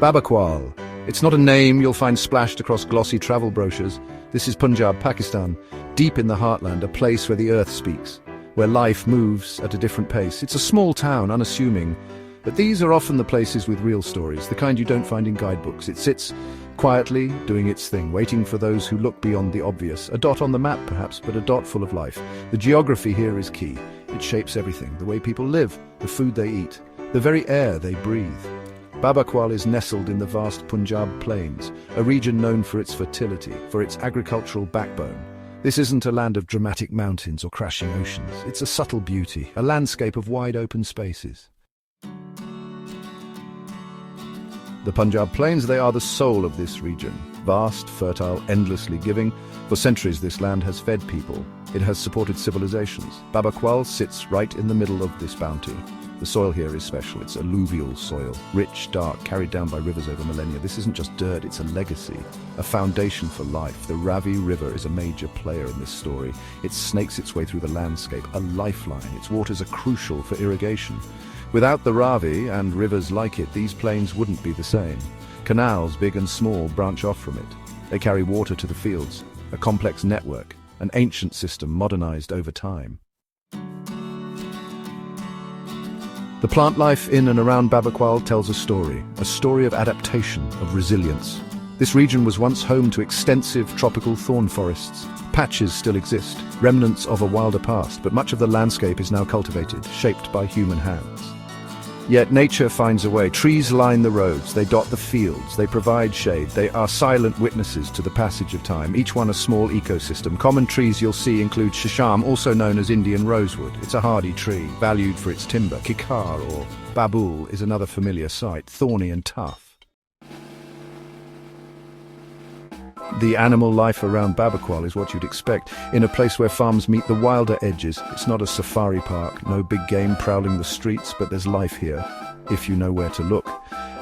Babakwal. It's not a name you'll find splashed across glossy travel brochures. This is Punjab, Pakistan, deep in the heartland, a place where the earth speaks, where life moves at a different pace. It's a small town, unassuming, but these are often the places with real stories, the kind you don't find in guidebooks. It sits quietly, doing its thing, waiting for those who look beyond the obvious. A dot on the map, perhaps, but a dot full of life. The geography here is key. It shapes everything, the way people live, the food they eat, the very air they breathe. Babakwal is nestled in the vast Punjab plains, a region known for its fertility, for its agricultural backbone. This isn't a land of dramatic mountains or crashing oceans. It's a subtle beauty, a landscape of wide open spaces. The Punjab plains, they are the soul of this region. Vast, fertile, endlessly giving. For centuries this land has fed people. It has supported civilizations. Babakwal sits right in the middle of this bounty. The soil here is special. It's alluvial soil, rich, dark, carried down by rivers over millennia. This isn't just dirt, it's a legacy, a foundation for life. The Ravi River is a major player in this story. It snakes its way through the landscape, a lifeline. Its waters are crucial for irrigation. Without the Ravi and rivers like it, these plains wouldn't be the same. Canals, big and small, branch off from it. They carry water to the fields, a complex network, an ancient system modernized over time. The plant life in and around Babakwal tells a story of adaptation, of resilience. This region was once home to extensive tropical thorn forests. Patches still exist, remnants of a wilder past, but much of the landscape is now cultivated, shaped by human hands. Yet nature finds a way. Trees line the roads, they dot the fields, they provide shade, they are silent witnesses to the passage of time, each one a small ecosystem. Common trees you'll see include shisham, also known as Indian rosewood. It's a hardy tree, valued for its timber. Kikar or babul is another familiar sight, thorny and tough. The animal life around Babakwal is what you'd expect, in a place where farms meet the wilder edges. It's not a safari park, no big game prowling the streets, but there's life here, if you know where to look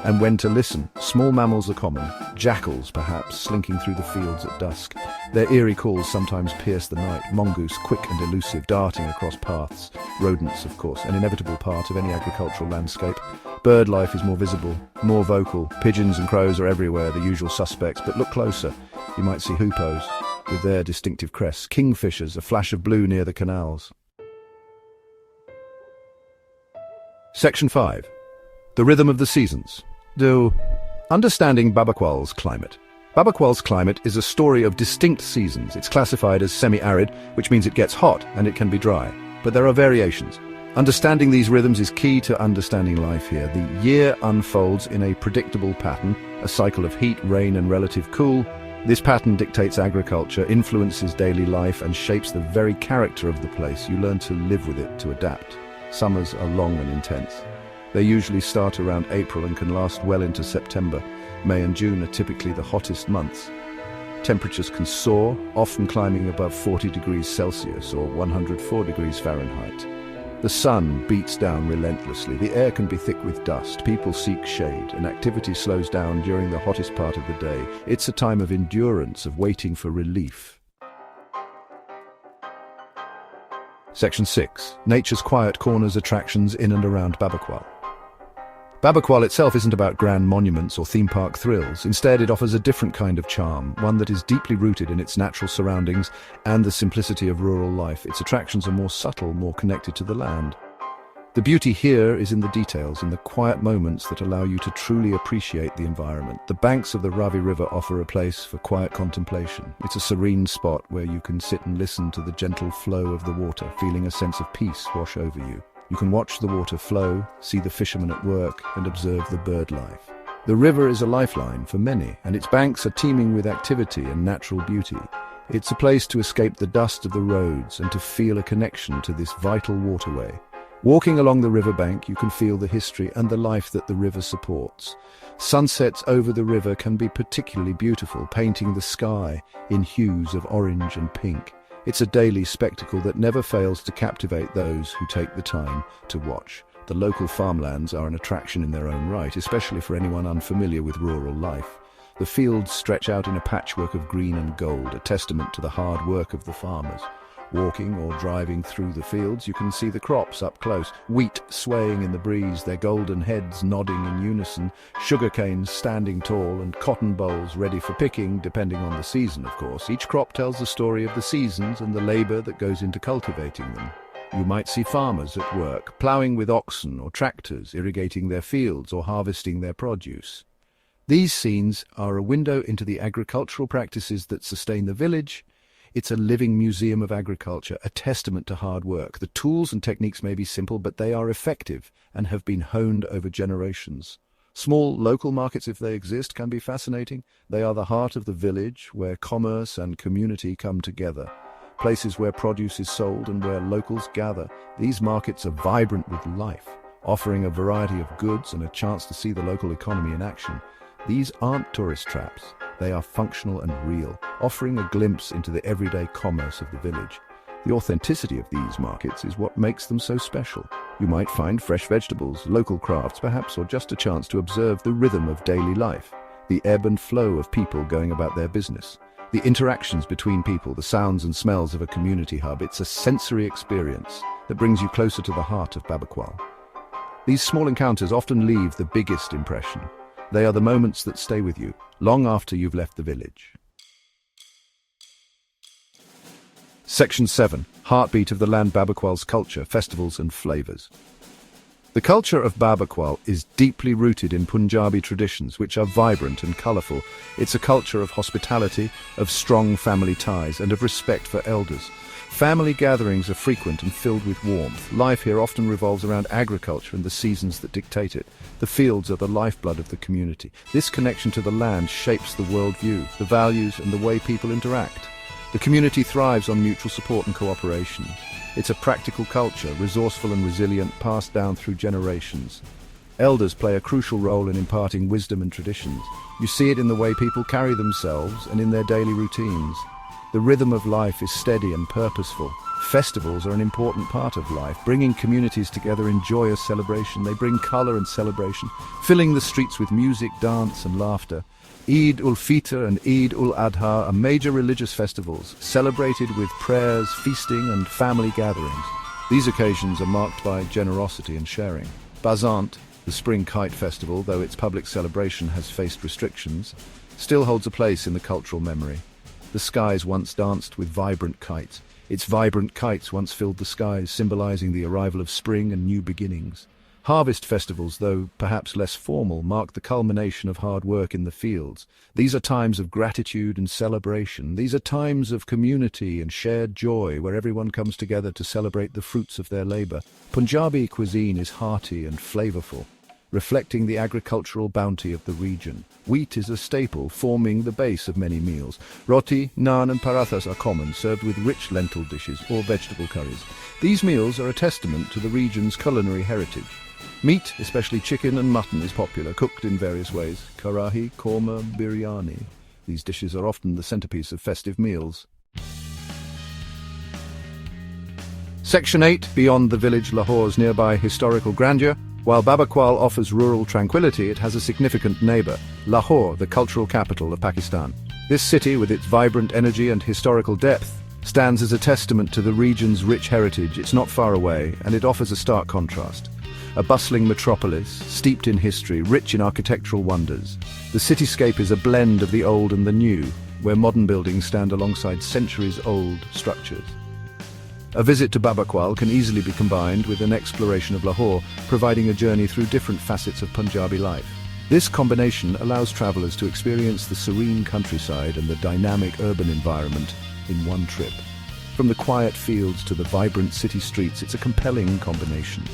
and when to listen. Small mammals are common, jackals perhaps, slinking through the fields at dusk. Their eerie calls sometimes pierce the night. Mongoose, quick and elusive, darting across paths. Rodents, of course, an inevitable part of any agricultural landscape. Bird life is more visible, more vocal. Pigeons and crows are everywhere, the usual suspects, but look closer. You might see hoopos, with their distinctive crests, kingfishers, a flash of blue near the canals. Section 5. The rhythm of the seasons. Understanding Babakwal's climate. Babakwal's climate is a story of distinct seasons. It's classified as semi-arid, which means it gets hot and it can be dry. But there are variations. Understanding these rhythms is key to understanding life here. The year unfolds in a predictable pattern, a cycle of heat, rain and relative cool. This pattern dictates agriculture, influences daily life and shapes the very character of the place. You learn to live with it, to adapt. Summers are long and intense. They usually start around April and can last well into September. May and June are typically the hottest months. Temperatures can soar, often climbing above 40 degrees Celsius or 104 degrees Fahrenheit. The sun beats down relentlessly. The air can be thick with dust. People seek shade, and activity slows down during the hottest part of the day. It's a time of endurance, of waiting for relief. Section 6. Nature's quiet corners, attractions in and around Babakwal. Babakwal itself isn't about grand monuments or theme park thrills. Instead, it offers a different kind of charm, one that is deeply rooted in its natural surroundings and the simplicity of rural life. Its attractions are more subtle, more connected to the land. The beauty here is in the details, in the quiet moments that allow you to truly appreciate the environment. The banks of the Ravi River offer a place for quiet contemplation. It's a serene spot where you can sit and listen to the gentle flow of the water, feeling a sense of peace wash over you. You can watch the water flow, see the fishermen at work, and observe the bird life. The river is a lifeline for many, and its banks are teeming with activity and natural beauty. It's a place to escape the dust of the roads and to feel a connection to this vital waterway. Walking along the riverbank, you can feel the history and the life that the river supports. Sunsets over the river can be particularly beautiful, painting the sky in hues of orange and pink. It's a daily spectacle that never fails to captivate those who take the time to watch. The local farmlands are an attraction in their own right, especially for anyone unfamiliar with rural life. The fields stretch out in a patchwork of green and gold, a testament to the hard work of the farmers. Walking or driving through the fields, you can see the crops up close. Wheat swaying in the breeze, their golden heads nodding in unison, sugarcanes standing tall, and cotton bolls ready for picking, depending on the season, of course. Each crop tells the story of the seasons and the labor that goes into cultivating them. You might see farmers at work, ploughing with oxen or tractors, irrigating their fields or harvesting their produce. These scenes are a window into the agricultural practices that sustain the village. It's a living museum of agriculture, a testament to hard work. The tools and techniques may be simple, but they are effective and have been honed over generations. Small local markets, if they exist, can be fascinating. They are the heart of the village, where commerce and community come together. Places where produce is sold and where locals gather. These markets are vibrant with life, offering a variety of goods and a chance to see the local economy in action. These aren't tourist traps. They are functional and real, offering a glimpse into the everyday commerce of the village. The authenticity of these markets is what makes them so special. You might find fresh vegetables, local crafts perhaps, or just a chance to observe the rhythm of daily life, the ebb and flow of people going about their business, the interactions between people, the sounds and smells of a community hub. It's a sensory experience that brings you closer to the heart of Babakwal. These small encounters often leave the biggest impression. They are the moments that stay with you, long after you've left the village. Section 7. Heartbeat of the land: Babakwal's culture, festivals and flavors. The culture of Babakwal is deeply rooted in Punjabi traditions, which are vibrant and colorful. It's a culture of hospitality, of strong family ties, and of respect for elders. Family gatherings are frequent and filled with warmth. Life here often revolves around agriculture and the seasons that dictate it. The fields are the lifeblood of the community. This connection to the land shapes the worldview, the values, and the way people interact. The community thrives on mutual support and cooperation. It's a practical culture, resourceful and resilient, passed down through generations. Elders play a crucial role in imparting wisdom and traditions. You see it in the way people carry themselves and in their daily routines. The rhythm of life is steady and purposeful. Festivals are an important part of life, bringing communities together in joyous celebration. They bring color and celebration, filling the streets with music, dance and laughter. Eid ul-Fitr and Eid ul-Adha are major religious festivals, celebrated with prayers, feasting and family gatherings. These occasions are marked by generosity and sharing. Basant, the spring kite festival, though its public celebration has faced restrictions, still holds a place in the cultural memory. The skies once danced with vibrant kites. Its vibrant kites once filled the skies, symbolizing the arrival of spring and new beginnings. Harvest festivals, though perhaps less formal, mark the culmination of hard work in the fields. These are times of gratitude and celebration. These are times of community and shared joy, where everyone comes together to celebrate the fruits of their labor. Punjabi cuisine is hearty and flavorful, reflecting the agricultural bounty of the region. Wheat is a staple, forming the base of many meals. Roti, naan and parathas are common, served with rich lentil dishes or vegetable curries. These meals are a testament to the region's culinary heritage. Meat, especially chicken and mutton, is popular, cooked in various ways. Karahi, korma, biryani. These dishes are often the centerpiece of festive meals. Section 8. Beyond the village: Lahore's nearby historical grandeur. While Babakwal offers rural tranquility, it has a significant neighbor, Lahore, the cultural capital of Pakistan. This city, with its vibrant energy and historical depth, stands as a testament to the region's rich heritage. It's not far away, and it offers a stark contrast. A bustling metropolis, steeped in history, rich in architectural wonders. The cityscape is a blend of the old and the new, where modern buildings stand alongside centuries-old structures. A visit to Babakwal can easily be combined with an exploration of Lahore, providing a journey through different facets of Punjabi life. This combination allows travelers to experience the serene countryside and the dynamic urban environment in one trip. From the quiet fields to the vibrant city streets, it's a compelling combination.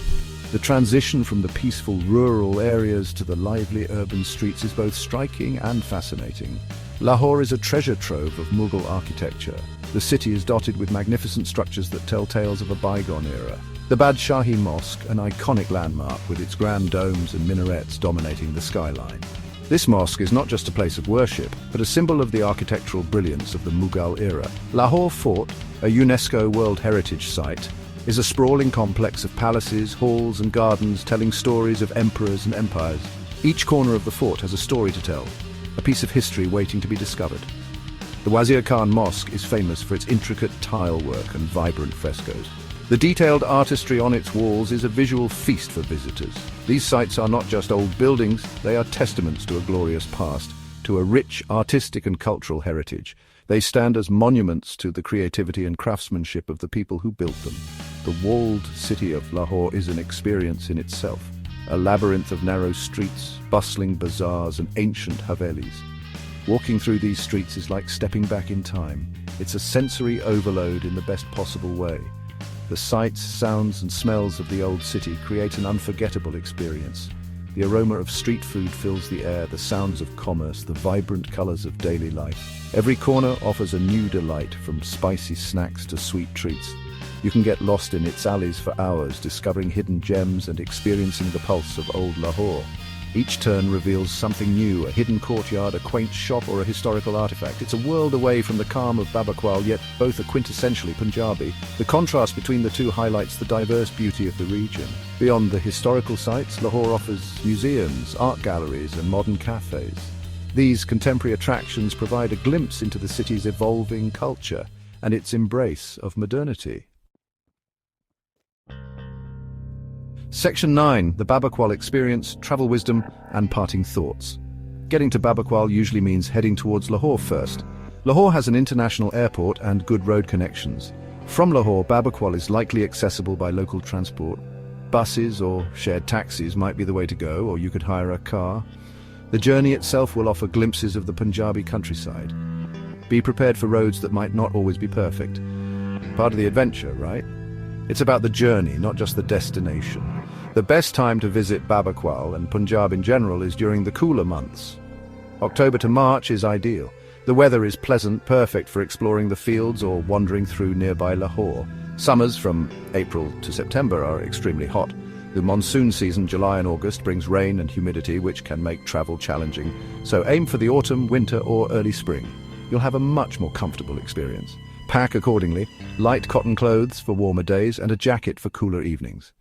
The transition from the peaceful rural areas to the lively urban streets is both striking and fascinating. Lahore is a treasure trove of Mughal architecture. The city is dotted with magnificent structures that tell tales of a bygone era. The Badshahi Mosque, an iconic landmark with its grand domes and minarets dominating the skyline. This mosque is not just a place of worship, but a symbol of the architectural brilliance of the Mughal era. Lahore Fort, a UNESCO World Heritage Site, is a sprawling complex of palaces, halls and gardens telling stories of emperors and empires. Each corner of the fort has a story to tell, a piece of history waiting to be discovered. The Wazir Khan Mosque is famous for its intricate tile work and vibrant frescoes. The detailed artistry on its walls is a visual feast for visitors. These sites are not just old buildings, they are testaments to a glorious past, to a rich artistic and cultural heritage. They stand as monuments to the creativity and craftsmanship of the people who built them. The walled city of Lahore is an experience in itself, a labyrinth of narrow streets, bustling bazaars and ancient havelis. Walking through these streets is like stepping back in time. It's a sensory overload in the best possible way. The sights, sounds and smells of the old city create an unforgettable experience. The aroma of street food fills the air, the sounds of commerce, the vibrant colors of daily life. Every corner offers a new delight, from spicy snacks to sweet treats. You can get lost in its alleys for hours, discovering hidden gems and experiencing the pulse of old Lahore. Each turn reveals something new, a hidden courtyard, a quaint shop or a historical artifact. It's a world away from the calm of Babakwal, yet both are quintessentially Punjabi. The contrast between the two highlights the diverse beauty of the region. Beyond the historical sites, Lahore offers museums, art galleries and modern cafes. These contemporary attractions provide a glimpse into the city's evolving culture and its embrace of modernity. Section 9. The Babakwal Experience, Travel Wisdom and Parting Thoughts. Getting to Babakwal usually means heading towards Lahore first. Lahore has an international airport and good road connections. From Lahore, Babakwal is likely accessible by local transport. Buses or shared taxis might be the way to go, or you could hire a car. The journey itself will offer glimpses of the Punjabi countryside. Be prepared for roads that might not always be perfect. Part of the adventure, right? It's about the journey, not just the destination. The best time to visit Babakwal and Punjab in general is during the cooler months. October to March is ideal. The weather is pleasant, perfect for exploring the fields or wandering through nearby Lahore. Summers from April to September are extremely hot. The monsoon season, July and August, brings rain and humidity, which can make travel challenging. So aim for the autumn, winter or early spring. You'll have a much more comfortable experience. Pack accordingly, light cotton clothes for warmer days and a jacket for cooler evenings.